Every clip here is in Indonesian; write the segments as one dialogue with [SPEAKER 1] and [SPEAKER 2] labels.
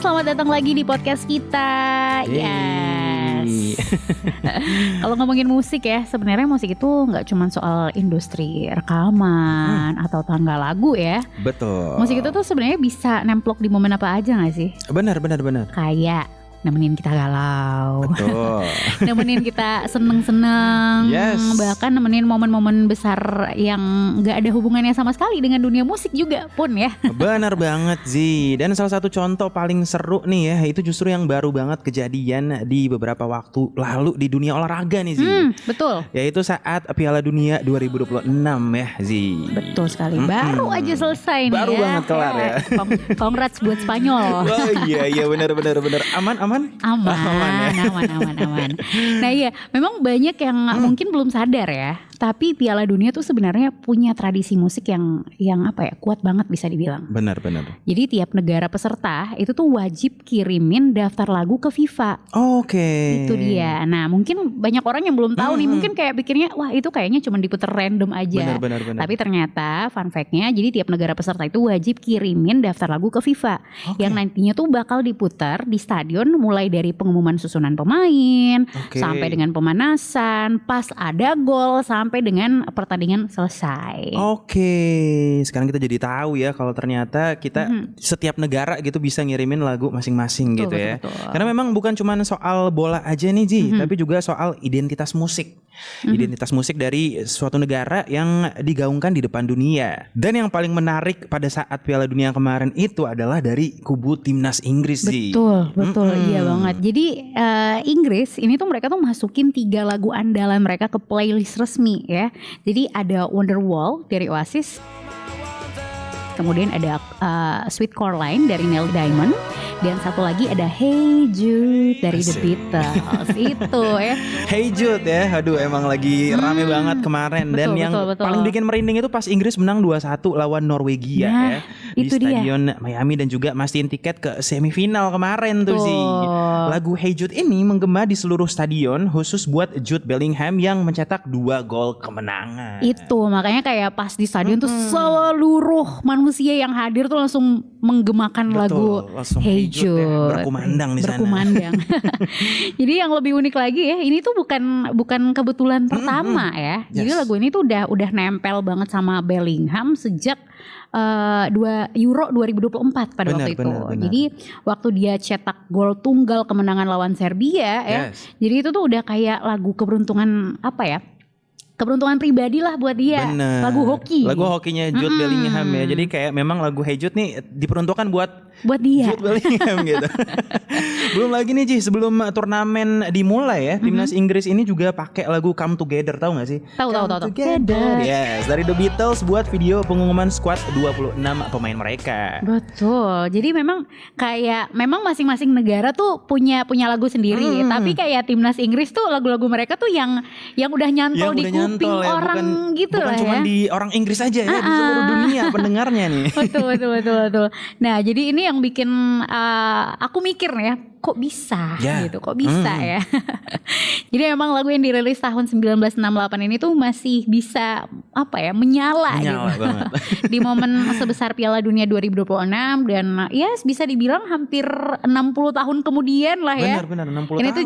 [SPEAKER 1] selamat datang lagi di podcast kita. Yes. Kalau ngomongin musik ya, sebenarnya musik itu nggak cuma soal industri rekaman atau tanggal lagu ya.
[SPEAKER 2] Betul.
[SPEAKER 1] Musik itu tuh sebenarnya bisa nemplok di momen apa aja nggak sih?
[SPEAKER 2] Benar.
[SPEAKER 1] Kayak nemenin kita galau,
[SPEAKER 2] Betul.
[SPEAKER 1] nemenin kita seneng-seneng,
[SPEAKER 2] Yes.
[SPEAKER 1] bahkan nemenin momen-momen besar yang nggak ada hubungannya sama sekali dengan dunia musik juga pun ya.
[SPEAKER 2] Benar banget Zi. Dan salah satu contoh paling seru nih ya, itu justru yang baru banget kejadian di beberapa waktu lalu di dunia olahraga nih Zi.
[SPEAKER 1] Betul.
[SPEAKER 2] Yaitu saat Piala Dunia 2026 ya Zi.
[SPEAKER 1] Betul sekali. Baru aja selesai nih.
[SPEAKER 2] Baru
[SPEAKER 1] ya.
[SPEAKER 2] banget kelar ya.
[SPEAKER 1] Congrats buat Spanyol.
[SPEAKER 2] Oh iya benar. Aman.
[SPEAKER 1] Aman. Nah iya, memang banyak yang mungkin belum sadar ya. Tapi Piala Dunia tuh sebenarnya punya tradisi musik yang apa ya, kuat banget bisa dibilang.
[SPEAKER 2] Benar.
[SPEAKER 1] Jadi tiap negara peserta itu tuh wajib kirimin daftar lagu ke FIFA.
[SPEAKER 2] Oke.
[SPEAKER 1] Itu dia. Nah mungkin banyak orang yang belum tahu nih, mungkin kayak pikirnya wah itu kayaknya cuma diputer random aja.
[SPEAKER 2] Benar.
[SPEAKER 1] Tapi ternyata fun fact-nya, jadi tiap negara peserta itu wajib kirimin daftar lagu ke FIFA. Yang nantinya tuh bakal diputar di stadion mulai dari pengumuman susunan pemain, sampai dengan pemanasan, pas ada gol, sampai dengan pertandingan selesai.
[SPEAKER 2] Oke, sekarang kita jadi tahu ya kalau ternyata kita setiap negara gitu bisa ngirimin lagu masing-masing gitu ya.
[SPEAKER 1] Betul.
[SPEAKER 2] Karena memang bukan cuma soal bola aja nih Ji, tapi juga soal identitas musik. Identitas musik dari suatu negara yang digaungkan di depan dunia. Dan yang paling menarik pada saat Piala Dunia kemarin itu adalah dari kubu timnas Inggris Ji.
[SPEAKER 1] Betul, iya banget. Jadi Inggris ini tuh mereka tuh masukin 3 lagu andalan mereka ke playlist resmi ya. Jadi ada Wonderwall dari Oasis, kemudian ada Sweet Caroline dari Neil Diamond, dan satu lagi ada Hey Jude dari The Beatles. Itu ya.
[SPEAKER 2] Hey Jude ya, aduh emang lagi rame banget kemarin. Dan yang paling bikin merinding itu pas Inggris menang 2-1 lawan Norwegia ya. Di stadion Miami, dan juga mastiin tiket ke semifinal kemarin tuh sih. Lagu Hey Jude ini menggema di seluruh stadion khusus buat Jude Bellingham yang mencetak 2 gol kemenangan.
[SPEAKER 1] Itu makanya kayak pas di stadion tuh seluruh manusia yang hadir tuh langsung menggemakan lagu Hey Jude ya,
[SPEAKER 2] berkumandang di sana.
[SPEAKER 1] Jadi yang lebih unik lagi ya, ini tuh bukan kebetulan pertama ya. Jadi lagu ini tuh udah nempel banget sama Bellingham sejak Euro 2024 pada waktu itu. Jadi waktu dia cetak gol tunggal kemenangan lawan Serbia ya. Jadi itu tuh udah kayak lagu keberuntungan apa ya? Keberuntungan pribadi lah buat dia. Lagu hoki.
[SPEAKER 2] Lagu hokinya Jude Bellingham ya. Jadi kayak memang lagu Hey Jude nih diperuntukkan buat
[SPEAKER 1] dia.
[SPEAKER 2] Jude Bellingham gitu. Belum lagi nih Ji, sebelum turnamen dimulai ya, timnas Inggris ini juga pakai lagu Come Together, tahu gak sih?
[SPEAKER 1] Tahu.
[SPEAKER 2] Together. Yes, dari The Beatles buat video pengumuman skuad 26 pemain mereka.
[SPEAKER 1] Betul. Jadi memang masing-masing negara tuh punya lagu sendiri. Tapi kayak timnas Inggris tuh lagu-lagu mereka tuh yang udah nyantol di kuping ya, orang gitu lah ya. Bukan
[SPEAKER 2] cuma di orang Inggris aja ya, di seluruh dunia pendengarnya nih.
[SPEAKER 1] Betul. Nah, jadi ini yang bikin aku mikir ya, kok bisa gitu, kok bisa ya. Jadi memang lagu yang dirilis tahun 1968 ini tuh masih bisa apa ya, menyala gitu.
[SPEAKER 2] Banget.
[SPEAKER 1] Di momen sebesar Piala Dunia 2026, dan ya bisa dibilang hampir 60 tahun kemudian lah ya.
[SPEAKER 2] Benar 60
[SPEAKER 1] ini
[SPEAKER 2] tahun
[SPEAKER 1] tuh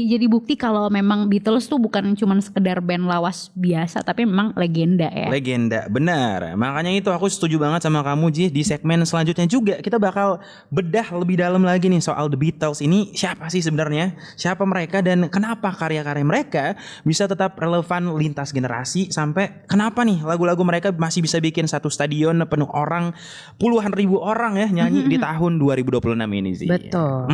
[SPEAKER 1] jadi bukti kalau memang Beatles tuh bukan cuma sekedar band lawas biasa, tapi memang legenda ya.
[SPEAKER 2] Legenda, benar. Makanya itu aku setuju banget sama kamu Ji. Di segmen selanjutnya juga kita bakal bedah lebih dalam lagi nih soal The Beatles ini, siapa sih sebenarnya, siapa mereka, dan kenapa karya-karya mereka bisa tetap relevan lintas generasi, sampai kenapa nih lagu-lagu mereka masih bisa bikin satu stadion penuh orang, puluhan ribu orang ya nyanyi di tahun 2026 ini sih.
[SPEAKER 1] Betul.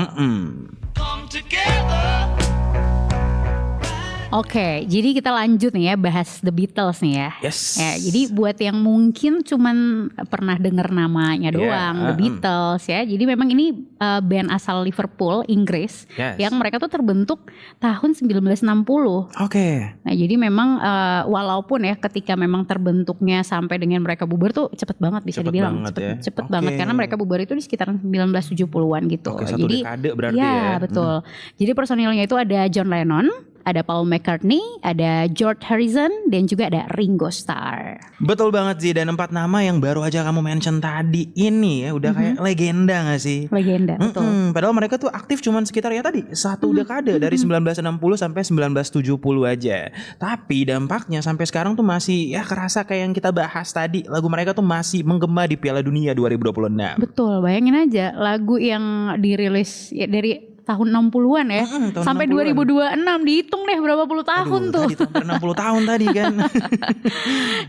[SPEAKER 1] Oke, jadi kita lanjut nih ya, bahas The Beatles nih ya.
[SPEAKER 2] Yes.
[SPEAKER 1] Ya, jadi buat yang mungkin cuman pernah dengar namanya doang, The Beatles ya. Jadi memang ini band asal Liverpool, Inggris, yang mereka tuh terbentuk tahun 1960. Nah, jadi memang walaupun ya ketika memang terbentuknya sampai dengan mereka bubar tuh cepet banget bisa dibilang. Cepet banget karena mereka bubar itu di sekitaran 1970-an gitu.
[SPEAKER 2] Satu dekade berarti ya.
[SPEAKER 1] Betul. Jadi personilnya itu ada John Lennon, ada Paul McCartney, ada George Harrison, dan juga ada Ringo Starr.
[SPEAKER 2] Betul banget sih, dan 4 nama yang baru aja kamu mention tadi ini ya udah kayak legenda gak sih?
[SPEAKER 1] Legenda, betul.
[SPEAKER 2] Padahal mereka tuh aktif cuman sekitar ya tadi 1 dekade dari 1960 sampai 1970 aja. Tapi dampaknya sampai sekarang tuh masih ya kerasa kayak yang kita bahas tadi. Lagu mereka tuh masih menggema di Piala Dunia 2026.
[SPEAKER 1] Betul, bayangin aja lagu yang dirilis ya dari tahun 60-an ya.
[SPEAKER 2] Tahun
[SPEAKER 1] Sampai
[SPEAKER 2] 60-an.
[SPEAKER 1] 2026 dihitung deh berapa puluh tahun tuh.
[SPEAKER 2] Tadi hampir 60 tahun tadi kan.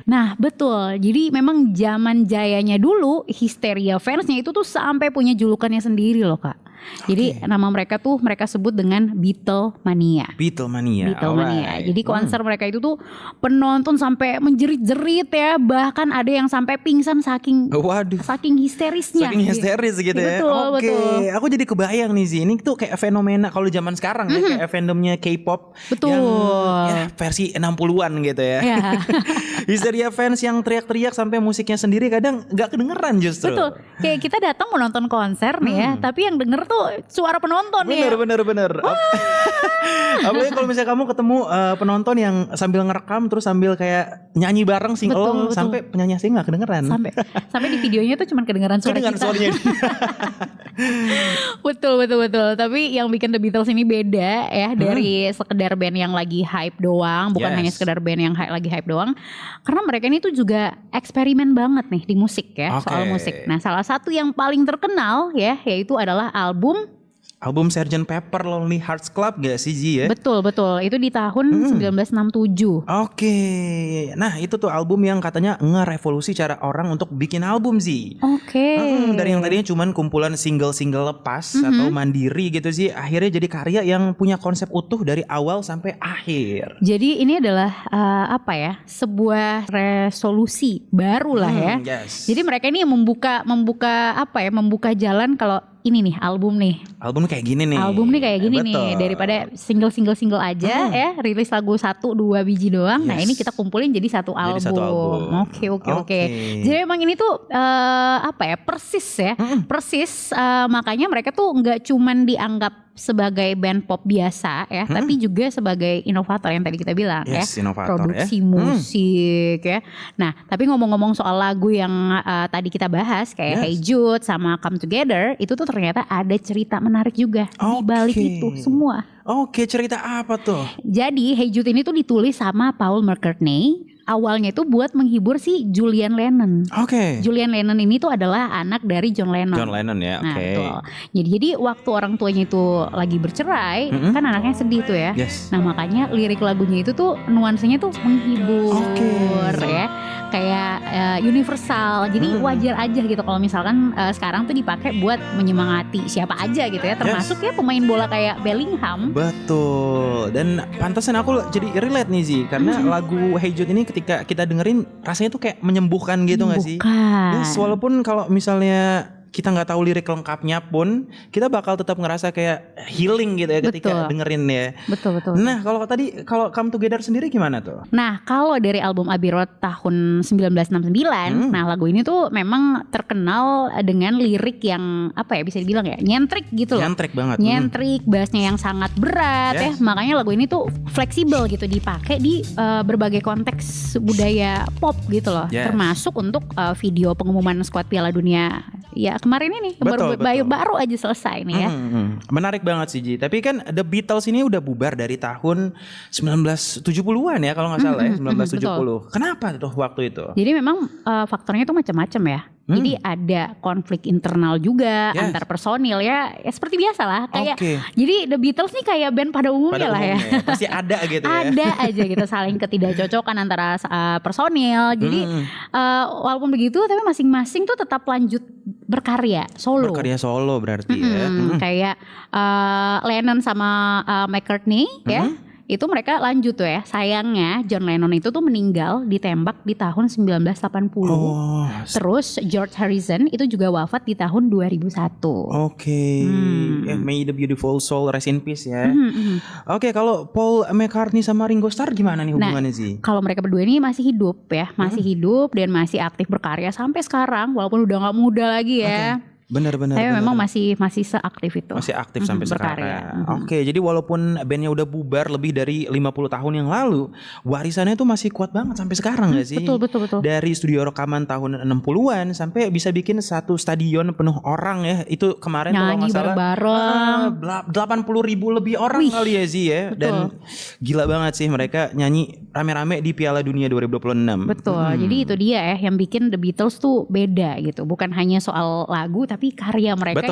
[SPEAKER 1] Nah betul, jadi memang zaman jayanya dulu histeria fansnya itu tuh sampai punya julukannya sendiri loh Kak. Jadi nama mereka tuh mereka sebut dengan Beatlemania.
[SPEAKER 2] Beatlemania. Alright.
[SPEAKER 1] Jadi konser mereka itu tuh penonton sampai menjerit-jerit ya, bahkan ada yang sampai pingsan saking histerisnya.
[SPEAKER 2] Saking histeris gitu ya.
[SPEAKER 1] Betul.
[SPEAKER 2] Aku jadi kebayang nih sih, ini tuh kayak fenomena kalau zaman sekarang ya, kayak fandomnya K-pop.
[SPEAKER 1] Betul.
[SPEAKER 2] Yang ya, versi 60-an gitu ya. Histeria fans yang teriak-teriak sampai musiknya sendiri kadang gak kedengeran justru.
[SPEAKER 1] Betul. Kayak kita datang mau nonton konser nih ya, tapi yang denger tuh suara penonton ya.
[SPEAKER 2] Bener. Apalagi kalau misalnya kamu ketemu penonton yang sambil ngerekam terus sambil kayak nyanyi bareng sing along sampai penyanyi asing gak kedengeran.
[SPEAKER 1] Sampai di videonya tuh cuma kedengeran suara kita.
[SPEAKER 2] Suaranya.
[SPEAKER 1] Betul. Tapi yang bikin The Beatles ini beda ya dari sekedar band yang lagi hype doang, bukan hanya sekedar band yang lagi hype doang. Karena mereka ini tuh juga eksperimen banget nih di musik ya, soal musik. Nah, salah satu yang paling terkenal ya yaitu adalah album
[SPEAKER 2] Sgt. Pepper Lonely Hearts Club gak sih Ji ya?
[SPEAKER 1] Betul. Itu di tahun 1967.
[SPEAKER 2] Oke. Nah itu tuh album yang katanya ngerevolusi cara orang untuk bikin album sih. Dari yang tadinya cuman kumpulan single-single lepas atau mandiri gitu sih, akhirnya jadi karya yang punya konsep utuh dari awal sampai akhir.
[SPEAKER 1] Jadi ini adalah sebuah resolusi baru lah ya. Jadi mereka ini membuka jalan kalau ini nih album
[SPEAKER 2] kayak gini nih.
[SPEAKER 1] Nih daripada single aja ya, rilis lagu 1-2 biji doang. Nah, ini kita kumpulin jadi satu album. Oke. Jadi memang ini tuh persis ya. Persis makanya mereka tuh enggak cuman dianggap sebagai band pop biasa ya, tapi juga sebagai inovator yang tadi kita bilang produksi musik ya. Nah, tapi ngomong-ngomong soal lagu yang tadi kita bahas kayak Hey Jude sama Come Together, itu tuh ternyata ada cerita menarik juga di balik itu semua.
[SPEAKER 2] Cerita apa tuh?
[SPEAKER 1] Jadi Hey Jude ini tuh ditulis sama Paul McCartney. Awalnya itu buat menghibur si Julian Lennon. Julian Lennon ini tuh adalah anak dari John Lennon.
[SPEAKER 2] Ya,
[SPEAKER 1] Nah, jadi waktu orang tuanya itu lagi bercerai, kan anaknya sedih tuh ya. Nah, makanya lirik lagunya itu tuh nuansanya tuh menghibur ya. Kayak universal. Jadi wajar aja gitu kalau misalkan sekarang tuh dipakai buat menyemangati siapa aja gitu ya, termasuk ya pemain bola kayak Bellingham.
[SPEAKER 2] Betul. Dan pantasan aku jadi relate nih sih, karena lagu Hey Jude ini ketika kita dengerin rasanya tuh kayak menyembuhkan gitu gak sih? Yes, walaupun kalau misalnya kita nggak tahu lirik lengkapnya pun, kita bakal tetap ngerasa kayak healing gitu ya ketika dengerin ya.
[SPEAKER 1] Betul.
[SPEAKER 2] Nah, kalau Come Together sendiri gimana tuh?
[SPEAKER 1] Nah, kalau dari album Abbey Road tahun 1969, nah lagu ini tuh memang terkenal dengan lirik yang bisa dibilang ya, nyentrik gitu loh.
[SPEAKER 2] Nyentrik banget.
[SPEAKER 1] Nyentrik, bassnya yang sangat berat ya. Makanya lagu ini tuh fleksibel gitu, dipakai di berbagai konteks budaya pop gitu loh. Termasuk untuk video pengumuman skuad Piala Dunia ya kemarin ini baru aja selesai nih ya.
[SPEAKER 2] Menarik banget sih Ji. Tapi kan The Beatles ini udah bubar dari tahun 1970-an ya kalau nggak salah ya, 1970. Kenapa tuh waktu itu?
[SPEAKER 1] Jadi memang faktornya tuh macam-macam ya. Jadi ada konflik internal juga antar personil ya seperti biasa lah kayak. Jadi The Beatles nih kayak band pada umumnya lah ya.
[SPEAKER 2] Pasti ada gitu ya.
[SPEAKER 1] Ada aja gitu saling ketidakcocokan antara personil. Jadi walaupun begitu tapi masing-masing tuh tetap lanjut berkarya solo.
[SPEAKER 2] Berkarya solo berarti ya.
[SPEAKER 1] Kayak Lennon sama McCartney ya. Itu mereka lanjut tuh ya. Sayangnya John Lennon itu tuh meninggal ditembak di tahun 1980. Terus George Harrison itu juga wafat di tahun 2001.
[SPEAKER 2] May the beautiful soul rest in peace ya. Kalau Paul McCartney sama Ringo Starr gimana nih hubungannya sih?
[SPEAKER 1] Kalau mereka berdua ini masih hidup ya, masih hidup dan masih aktif berkarya sampai sekarang walaupun udah gak muda lagi ya.
[SPEAKER 2] Benar.
[SPEAKER 1] Tapi memang masih seaktif itu.
[SPEAKER 2] Masih aktif sampai
[SPEAKER 1] berkarya.
[SPEAKER 2] sekarang. Oke, jadi walaupun bandnya udah bubar lebih dari 50 tahun yang lalu, warisannya tuh masih kuat banget sampai sekarang gak sih?
[SPEAKER 1] Betul.
[SPEAKER 2] Dari studio rekaman tahun 60-an sampai bisa bikin satu stadion penuh orang ya. Itu kemarin tuh kalau
[SPEAKER 1] nyanyi
[SPEAKER 2] nggak salah
[SPEAKER 1] bareng-bareng.
[SPEAKER 2] 80.000 lebih orang kali ya Zi ya. Dan gila banget sih mereka nyanyi rame-rame di Piala Dunia 2026.
[SPEAKER 1] Betul. Jadi itu dia ya yang bikin The Beatles tuh beda gitu. Bukan hanya soal lagu tapi karya mereka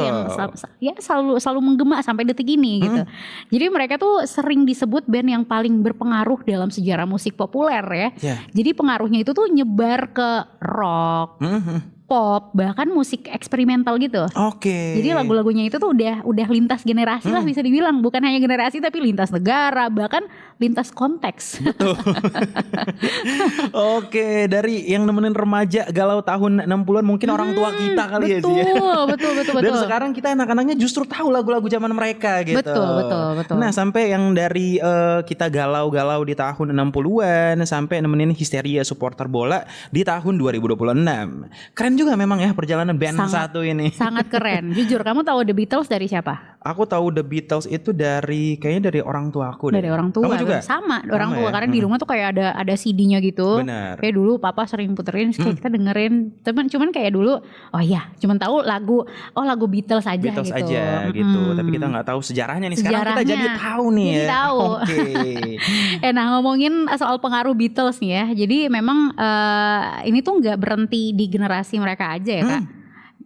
[SPEAKER 1] yang selalu menggema sampai detik ini gitu. Jadi mereka tuh sering disebut band yang paling berpengaruh dalam sejarah musik populer ya. Jadi pengaruhnya itu tuh nyebar ke rock, pop, bahkan musik eksperimental gitu. Jadi lagu-lagunya itu tuh udah lintas generasi lah bisa dibilang, bukan hanya generasi tapi lintas negara, bahkan lintas konteks.
[SPEAKER 2] Betul. Dari yang nemenin remaja galau tahun 60-an mungkin orang tua kita kali ya sih.
[SPEAKER 1] Betul.
[SPEAKER 2] Dan sekarang kita anak-anaknya justru tahu lagu-lagu zaman mereka gitu.
[SPEAKER 1] Betul.
[SPEAKER 2] Nah, sampai yang dari kita galau-galau di tahun 60-an sampai nemenin histeria supporter bola di tahun 2026. Keren juga memang ya perjalanan band satu ini.
[SPEAKER 1] Sangat keren. Jujur, kamu tahu The Beatles dari siapa?
[SPEAKER 2] Aku tahu The Beatles itu kayaknya dari orang tua aku.
[SPEAKER 1] Dari orang tua.
[SPEAKER 2] Kamu juga?
[SPEAKER 1] Sama orang tua ya? Karena di rumah tuh kayak ada CD-nya gitu.
[SPEAKER 2] Benar.
[SPEAKER 1] Kayak dulu papa sering puterin, kayak kita dengerin. Cuman kayak dulu, cuman tahu lagu Beatles aja gitu.
[SPEAKER 2] Tapi kita nggak tahu sejarahnya nih. Sekarang kita jadi tahu nih ya.
[SPEAKER 1] Tahu. Nah, ngomongin soal pengaruh Beatles nih ya. Jadi memang ini tuh nggak berhenti di generasi mereka aja ya Kak.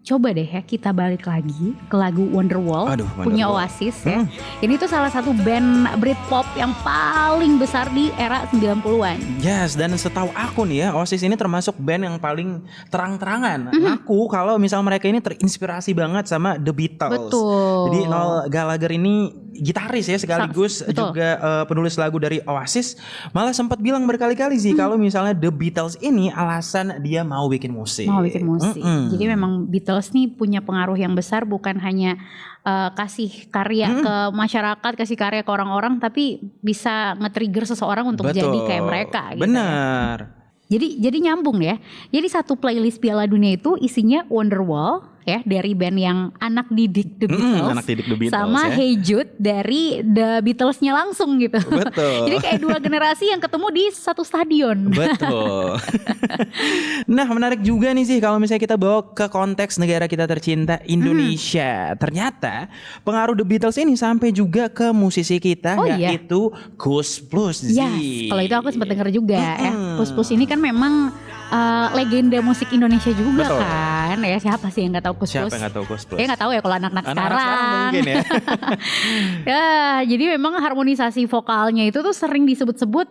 [SPEAKER 1] Coba deh ya kita balik lagi ke lagu Wonderwall. Punya Oasis ya. Ini tuh salah satu band Britpop yang paling besar di era 90-an.
[SPEAKER 2] Yes, dan setahu aku nih ya, Oasis ini termasuk band yang paling terang-terangan aku kalau misal mereka ini terinspirasi banget sama The Beatles.
[SPEAKER 1] Betul.
[SPEAKER 2] Jadi Noel Gallagher ini gitaris ya sekaligus juga penulis lagu dari Oasis, malah sempat bilang berkali-kali sih kalau misalnya The Beatles ini alasan dia mau bikin musik. Jadi memang Beatles nih punya pengaruh yang besar, bukan hanya kasih karya ke masyarakat, kasih karya ke orang-orang, tapi bisa nge-trigger seseorang untuk jadi kayak mereka gitu. Benar.
[SPEAKER 1] Jadi nyambung ya. Jadi satu playlist Piala Dunia itu isinya Wonderwall ya dari band yang anak didik The Beatles, sama Hey Jude dari The Beatles-nya langsung gitu.
[SPEAKER 2] Betul.
[SPEAKER 1] Jadi kayak dua generasi yang ketemu di satu stadion.
[SPEAKER 2] Betul. Nah, menarik juga nih sih kalau misalnya kita bawa ke konteks negara kita tercinta Indonesia. Ternyata pengaruh The Beatles ini sampai juga ke musisi kita yaitu Koes Plus.
[SPEAKER 1] Yes, kalau itu aku sempat dengar juga ya. Koes Plus ini kan memang legenda musik Indonesia juga kan ya. Siapa sih yang nggak tahu Koes Plus?
[SPEAKER 2] Siapa yang nggak tahu Koes Plus?
[SPEAKER 1] Ya nggak tahu ya kalau anak-anak sekarang
[SPEAKER 2] mungkin ya.
[SPEAKER 1] Ya, jadi memang harmonisasi vokalnya itu tuh sering disebut-sebut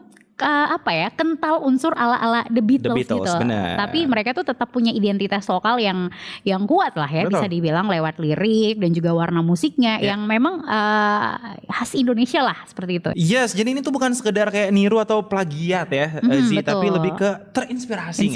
[SPEAKER 1] kental unsur ala-ala The Beatles gitu.
[SPEAKER 2] Bener.
[SPEAKER 1] Tapi mereka tuh tetap punya identitas vokal yang kuat lah ya. Bisa dibilang lewat lirik dan juga warna musiknya yang memang khas Indonesia lah seperti itu.
[SPEAKER 2] Yes, jadi ini tuh bukan sekedar kayak niru atau plagiat ya, tapi lebih ke terinspirasi.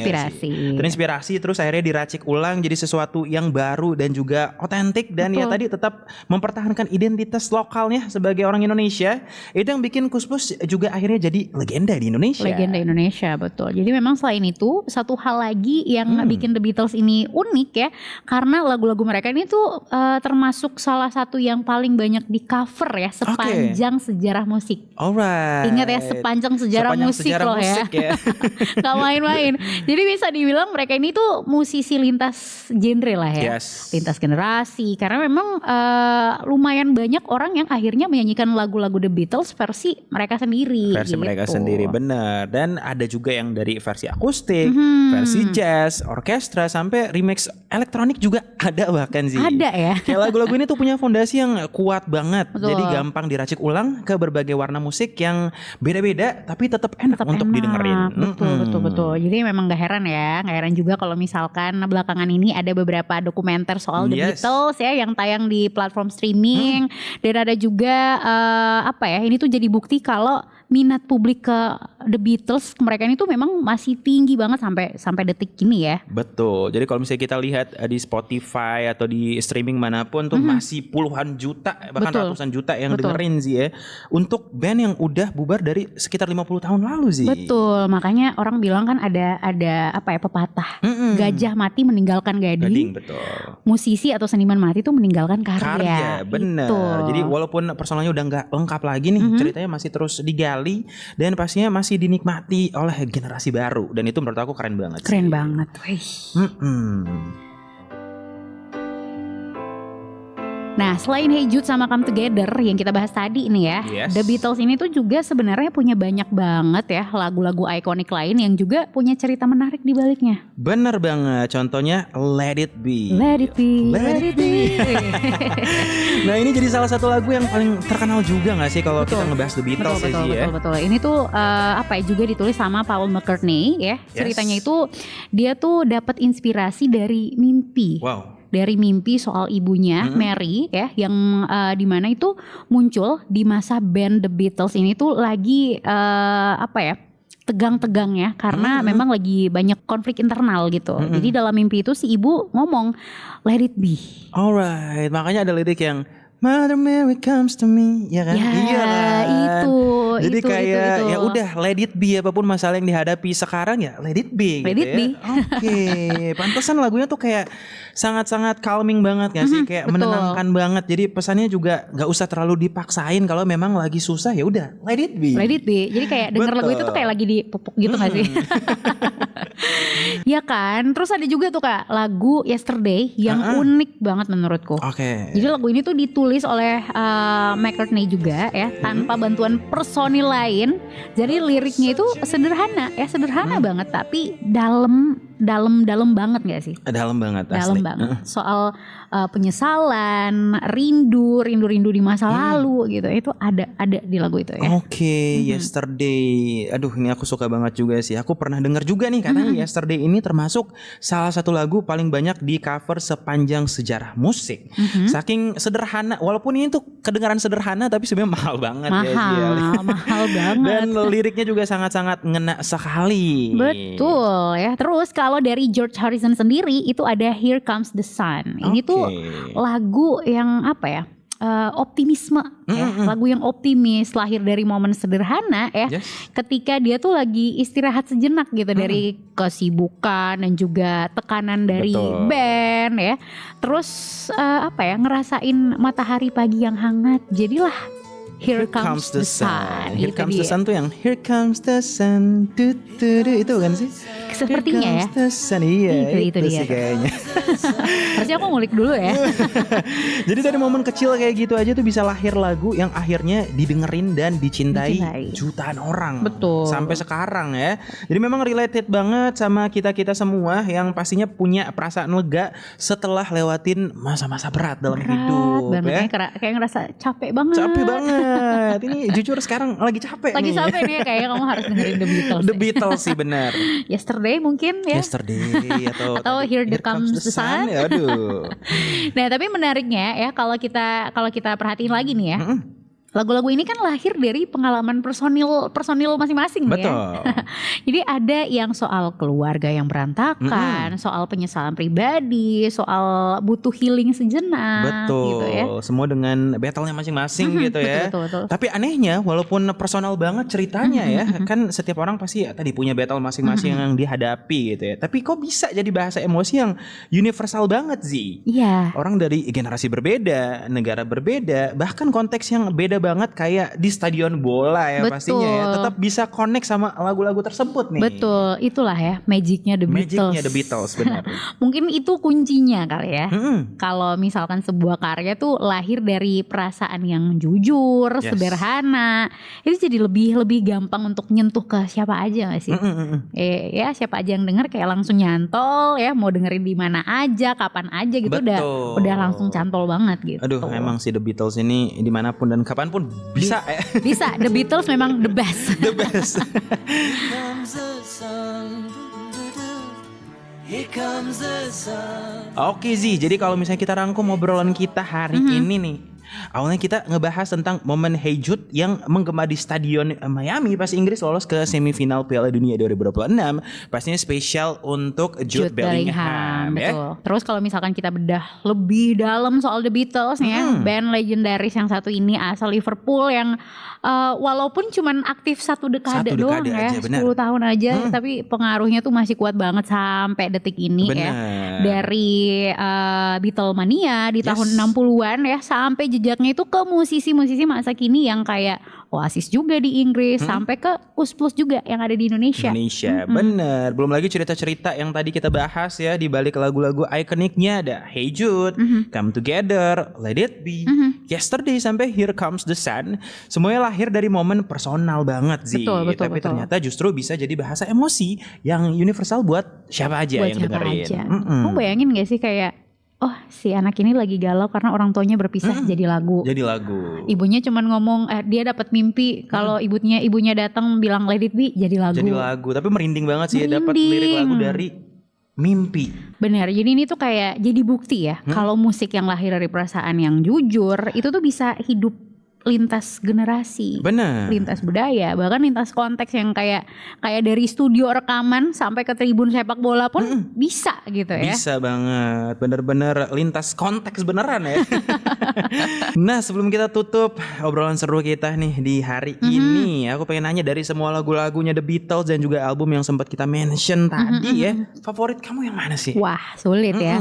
[SPEAKER 2] Terinspirasi terus akhirnya diracik ulang jadi sesuatu yang baru dan juga otentik, dan ya tadi tetap mempertahankan identitas lokalnya sebagai orang Indonesia. Itu yang bikin Koes Plus juga akhirnya jadi legenda di Indonesia.
[SPEAKER 1] Legenda Indonesia, betul. Jadi memang selain itu, satu hal lagi yang bikin The Beatles ini unik ya, karena lagu-lagu mereka ini tuh termasuk salah satu yang paling banyak di cover ya sepanjang sejarah musik.
[SPEAKER 2] Alright.
[SPEAKER 1] Ingat ya, sepanjang sejarah musik loh ya. Gak main-main. Jadi bisa dibilang mereka ini tuh musisi lintas genre lah ya. Lintas generasi, karena memang lumayan banyak orang yang akhirnya menyanyikan lagu-lagu The Beatles versi mereka sendiri.
[SPEAKER 2] Mereka sendiri, benar. Dan ada juga yang dari versi akustik, versi jazz, orkestra, sampai remix elektronik juga ada bahkan sih.
[SPEAKER 1] Ada ya.
[SPEAKER 2] Kayak lagu-lagu ini tuh punya fondasi yang kuat banget. Jadi gampang diracik ulang ke berbagai warna musik yang beda-beda, tapi tetap enak untuk didengerin.
[SPEAKER 1] Betul. Jadi memang gak heran ya. Gak heran juga kalau misalkan belakangan ini ada beberapa dokumenter soal The Beatles ya yang tayang di platform streaming. Dan ada juga ini tuh jadi bukti kalau minat publik ke The Beatles mereka ini tuh memang masih tinggi banget sampai detik ini ya.
[SPEAKER 2] Betul. Jadi kalau misalnya kita lihat di Spotify atau di streaming manapun tuh masih puluhan juta bahkan
[SPEAKER 1] Betul.
[SPEAKER 2] ratusan juta yang
[SPEAKER 1] Betul.
[SPEAKER 2] dengerin sih ya. Untuk band yang udah bubar dari sekitar 50 tahun lalu sih.
[SPEAKER 1] Betul, makanya orang bilang kan ada apa ya pepatah, gajah mati meninggalkan gading,
[SPEAKER 2] Gading, betul.
[SPEAKER 1] musisi atau seniman mati itu meninggalkan
[SPEAKER 2] Karya, bener.
[SPEAKER 1] Gitu.
[SPEAKER 2] Jadi walaupun personalnya udah nggak lengkap lagi nih, ceritanya masih terus digali dan pastinya masih dinikmati oleh generasi baru. Dan itu menurut aku keren banget.
[SPEAKER 1] Keren
[SPEAKER 2] sih.
[SPEAKER 1] banget, wih. Nah, selain Hey Jude sama Come Together yang kita bahas tadi nih ya,
[SPEAKER 2] Yes.
[SPEAKER 1] The Beatles ini tuh juga sebenarnya punya banyak banget ya lagu-lagu ikonik lain yang juga punya cerita menarik di baliknya.
[SPEAKER 2] Bener banget. Contohnya Let It Be.
[SPEAKER 1] Let it be,
[SPEAKER 2] Let it be. Nah ini jadi salah satu lagu yang paling terkenal juga gak sih kalau kita ngebahas The Beatles ya.
[SPEAKER 1] Betul. Ini tuh apa ya juga ditulis sama Paul McCartney ya.
[SPEAKER 2] Yes.
[SPEAKER 1] Ceritanya itu dia tuh dapat inspirasi dari mimpi.
[SPEAKER 2] Wow.
[SPEAKER 1] Dari mimpi soal ibunya Mary ya yang dimana itu muncul di masa band The Beatles ini tuh lagi apa ya tegang-tegang ya karena memang lagi banyak konflik internal gitu. Jadi dalam mimpi itu si ibu ngomong let it be.
[SPEAKER 2] Alright, makanya ada lirik yang Mother Mary comes to me, ya kan?
[SPEAKER 1] Ya,
[SPEAKER 2] Iya kan? Jadi
[SPEAKER 1] itu,
[SPEAKER 2] kayak
[SPEAKER 1] itu.
[SPEAKER 2] ya udah let it be apapun masalah yang dihadapi sekarang ya let it be.
[SPEAKER 1] Let
[SPEAKER 2] gitu
[SPEAKER 1] it
[SPEAKER 2] ya.
[SPEAKER 1] be.
[SPEAKER 2] Oke, pantesan lagunya tuh kayak sangat-sangat calming banget gak sih? Kayak
[SPEAKER 1] betul.
[SPEAKER 2] menenangkan banget. Jadi pesannya juga nggak usah terlalu dipaksain kalau memang lagi susah ya udah let it be.
[SPEAKER 1] Let it be. Jadi kayak denger lagu itu tuh kayak lagi dipupuk gitu gak sih? Ya kan. Terus ada juga tuh Kak lagu Yesterday yang unik banget menurutku.
[SPEAKER 2] Oke.
[SPEAKER 1] Jadi lagu ini tuh ditulis oleh McCartney juga ya tanpa bantuan personil lain. Jadi liriknya itu sederhana ya sederhana banget tapi dalam banget gak sih?
[SPEAKER 2] Dalam banget.
[SPEAKER 1] Dalam
[SPEAKER 2] asli.
[SPEAKER 1] banget soal penyesalan, rindu di masa lalu gitu. Itu ada di lagu itu ya.
[SPEAKER 2] Oke, Yesterday. Aduh, ini aku suka banget juga sih. Aku pernah dengar juga nih katanya Yesterday ini termasuk salah satu lagu paling banyak di cover sepanjang sejarah musik. Saking sederhana, walaupun ini tuh kedengaran sederhana tapi sebenarnya mahal banget ya.
[SPEAKER 1] Mahal banget.
[SPEAKER 2] Dan liriknya juga sangat-sangat ngena sekali.
[SPEAKER 1] Betul ya. Terus kalau dari George Harrison sendiri itu ada Here Comes the Sun. Ini tuh lagu yang apa ya? Optimisme ya. Lagu yang optimis lahir dari momen sederhana ya. Ketika dia tuh lagi istirahat sejenak gitu dari kesibukan dan juga tekanan dari band ya. Terus apa ya ngerasain matahari pagi yang hangat. Jadilah Here Comes the Sun.
[SPEAKER 2] Here Comes the Sun tuh yang Here Comes the Sun itu kan sih?
[SPEAKER 1] Sepertinya ya.
[SPEAKER 2] Here Comes the Sun. Iya
[SPEAKER 1] Itu dia
[SPEAKER 2] sih kayaknya.
[SPEAKER 1] Harusnya aku ngulik dulu ya.
[SPEAKER 2] Jadi dari momen kecil kayak gitu aja tuh bisa lahir lagu yang akhirnya didengerin dan dicintai jutaan orang.
[SPEAKER 1] Betul.
[SPEAKER 2] Sampai sekarang ya. Jadi memang related banget sama kita-kita semua yang pastinya punya perasaan lega setelah lewatin masa-masa berat dalam hidup
[SPEAKER 1] banget,
[SPEAKER 2] ya.
[SPEAKER 1] Kayak ngerasa capek banget.
[SPEAKER 2] Capek banget. Ini jujur sekarang lagi capek
[SPEAKER 1] Lagi
[SPEAKER 2] nih.
[SPEAKER 1] capek nih kayaknya kamu harus dengerin The Beatles.
[SPEAKER 2] The Beatles sih benar.
[SPEAKER 1] Yesterday mungkin ya.
[SPEAKER 2] Yesterday atau
[SPEAKER 1] Here Comes the Sun.
[SPEAKER 2] Ya, aduh.
[SPEAKER 1] Nah, tapi menariknya ya kalau kita perhatiin lagi nih ya. Lagu-lagu ini kan lahir dari pengalaman personil masing-masing
[SPEAKER 2] Betul.
[SPEAKER 1] ya. Jadi ada yang soal keluarga yang berantakan, soal penyesalan pribadi, soal butuh healing sejenak
[SPEAKER 2] Betul.
[SPEAKER 1] gitu ya.
[SPEAKER 2] Semua dengan battle-nya masing-masing gitu ya.
[SPEAKER 1] Betul.
[SPEAKER 2] Tapi anehnya walaupun personal banget ceritanya ya, kan setiap orang pasti tadi punya battle masing-masing yang dihadapi gitu ya. Tapi kok bisa jadi bahasa emosi yang universal banget sih?
[SPEAKER 1] Iya.
[SPEAKER 2] Orang dari generasi berbeda, negara berbeda, bahkan konteks yang beda banget kayak di stadion bola ya.
[SPEAKER 1] Betul.
[SPEAKER 2] Pastinya ya. Tetap bisa connect sama lagu-lagu tersebut nih.
[SPEAKER 1] Betul, itulah ya magicnya The Beatles.
[SPEAKER 2] Magicnya The Beatles benar.
[SPEAKER 1] Mungkin itu kuncinya kali ya. Kalau misalkan sebuah karya tuh lahir dari perasaan yang jujur, sederhana, itu jadi lebih gampang untuk nyentuh ke siapa aja gak sih? Ya siapa aja yang denger kayak langsung nyantol ya, mau dengerin di mana aja, kapan aja gitu. Udah langsung cantol banget gitu.
[SPEAKER 2] Aduh, emang si The Beatles ini dimanapun dan kapanpun bisa ya.
[SPEAKER 1] Bisa, The Beatles memang the best.
[SPEAKER 2] The best. Oke Zi, jadi kalau misalnya kita rangkum obrolan kita hari ini nih, Awalnya kita ngebahas tentang momen Hey Jude yang menggema di stadion Miami pas Inggris lolos ke semifinal Piala Dunia 2026. Pastinya spesial untuk Jude Bellingham ya.
[SPEAKER 1] Betul. Terus kalau misalkan kita bedah lebih dalam soal The Beatles nih ya, band legendaris yang satu ini asal Liverpool yang walaupun cuman aktif satu dekade doang ya, aja, 10 tahun aja, tapi pengaruhnya tuh masih kuat banget sampai detik ini ya. Dari Beatlemania di tahun 60-an ya sampai jejaknya itu ke musisi-musisi masa kini yang kayak Oasis juga di Inggris sampai ke Us Plus juga yang ada di Indonesia.
[SPEAKER 2] Bener. Belum lagi cerita-cerita yang tadi kita bahas ya di balik lagu-lagu ikoniknya ada Hey Jude, Come Together, Let It Be, Yesterday sampai Here Comes the Sun. Semuanya lahir dari momen personal banget sih. Tapi ternyata justru bisa jadi bahasa emosi yang universal buat siapa aja yang dengerin.
[SPEAKER 1] Kamu bayangin gak sih kayak si anak ini lagi galau karena orang tuanya berpisah jadi lagu. Ibunya cuman ngomong dia dapat mimpi kalau ibunya datang bilang Let It Be jadi lagu.
[SPEAKER 2] Tapi merinding banget sih dapat lirik lagu dari mimpi.
[SPEAKER 1] Benar. Jadi ini tuh kayak jadi bukti ya kalau musik yang lahir dari perasaan yang jujur itu tuh bisa hidup lintas generasi, lintas budaya, bahkan lintas konteks yang kayak dari studio rekaman sampai ke tribun sepak bola pun bisa gitu ya.
[SPEAKER 2] Bisa banget, bener-bener lintas konteks beneran ya. Nah sebelum kita tutup obrolan seru kita nih di hari ini, aku pengen nanya dari semua lagu-lagunya The Beatles dan juga album yang sempat kita mention tadi ya, favorit kamu yang mana sih?
[SPEAKER 1] Wah sulit ya.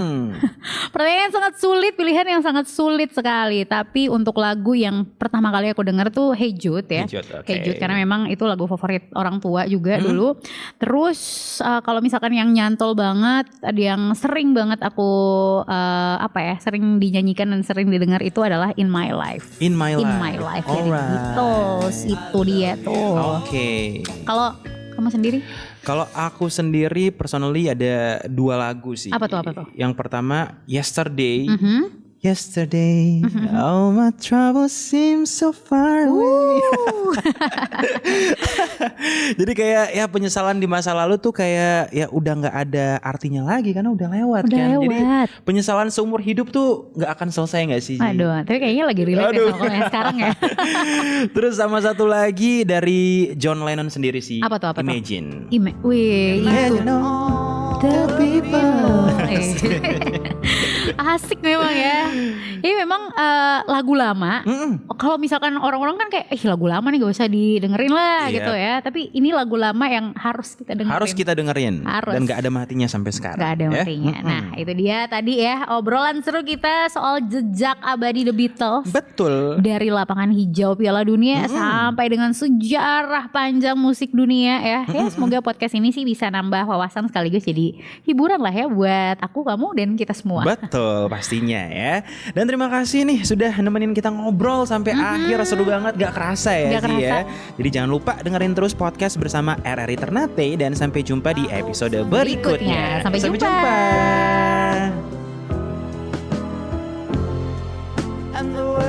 [SPEAKER 1] Pertanyaan yang sangat sulit, pilihan yang sangat sulit sekali. Tapi untuk lagu yang pertama kali aku denger tuh Hey Jude ya. Hey Jude karena memang itu lagu favorit orang tua juga dulu. Terus kalau misalkan yang nyantol banget, ada yang sering banget aku sering dinyanyikan dan sering didengar itu adalah In My Life.
[SPEAKER 2] In My Life
[SPEAKER 1] dari Beatles, itu dia tuh. Kalau kamu sendiri?
[SPEAKER 2] Kalau aku sendiri personally ada 2 lagu sih.
[SPEAKER 1] Apa tuh?
[SPEAKER 2] Yang pertama Yesterday. Yesterday, all my troubles seem so far away. Jadi kayak ya penyesalan di masa lalu tuh kayak ya udah nggak ada artinya lagi karena udah lewat kan. Jadi penyesalan seumur hidup tuh nggak akan selesai nggak sih?
[SPEAKER 1] Aduh, tapi kayaknya lagi relate ya sama sekarang ya.
[SPEAKER 2] Terus sama satu lagi dari John Lennon sendiri sih.
[SPEAKER 1] Apa tuh?
[SPEAKER 2] Imagine.
[SPEAKER 1] Itu. The people. Asik memang ya. Ini memang lagu lama. Kalau misalkan orang-orang kan kayak lagu lama nih gak usah didengerin lah gitu ya. Tapi ini lagu lama yang harus kita dengerin.
[SPEAKER 2] Dan gak ada matinya sampai sekarang.
[SPEAKER 1] Gak ada matinya. Nah itu dia tadi ya obrolan seru kita soal jejak abadi The Beatles.
[SPEAKER 2] Betul.
[SPEAKER 1] Dari lapangan hijau Piala Dunia sampai dengan sejarah panjang musik dunia ya. Semoga podcast ini sih bisa nambah wawasan sekaligus jadi hiburan lah ya buat aku, kamu, dan kita semua.
[SPEAKER 2] Betul pastinya ya. Dan terima kasih nih sudah nemenin kita ngobrol sampai akhir. Seru banget, gak kerasa ya sih ya. Jadi jangan lupa dengerin terus podcast bersama RRI Ternate. Dan sampai jumpa di episode berikutnya.
[SPEAKER 1] Sampai jumpa.
[SPEAKER 2] And the